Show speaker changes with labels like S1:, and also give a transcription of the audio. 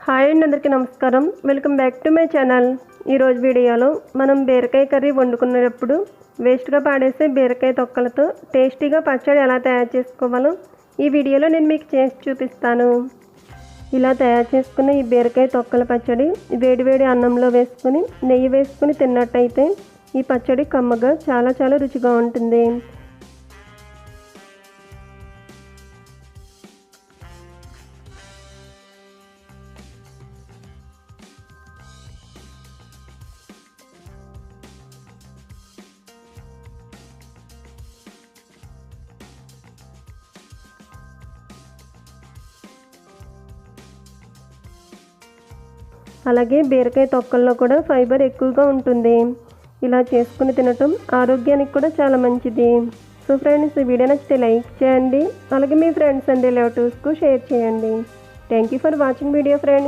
S1: Hi అండి, అందరికీ నమస్కారం. Welcome back to my channel. ఈరోజు వీడియోలో మనం బీరకాయ కర్రీ వండుకునేటప్పుడు వేస్ట్గా పాడేసే బీరకాయ తొక్కలతో టేస్టీగా పచ్చడి ఎలా తయారు చేసుకోవాలో ఈ వీడియోలో నేను మీకు చేసి చూపిస్తాను. ఇలా తయారు చేసుకున్న ఈ బీరకాయ తొక్కల పచ్చడి వేడివేడి అన్నంలో వేసుకుని నెయ్యి వేసుకుని తిన్నట్టయితే ఈ పచ్చడి కమ్మగా చాలా రుచిగా ఉంటుంది. అలాగే బీరకాయ తొక్కల్లో కూడా ఫైబర్ ఎక్కువగా ఉంటుంది. ఇలా చేసుకుని తినటం ఆరోగ్యానికి కూడా చాలా మంచిది. సో ఫ్రెండ్స్, ఈ వీడియో నచ్చితే లైక్ చేయండి. అలాగే మీ ఫ్రెండ్స్ అండ్ రిలేటివ్స్కు షేర్ చేయండి. Thank you for watching video friends.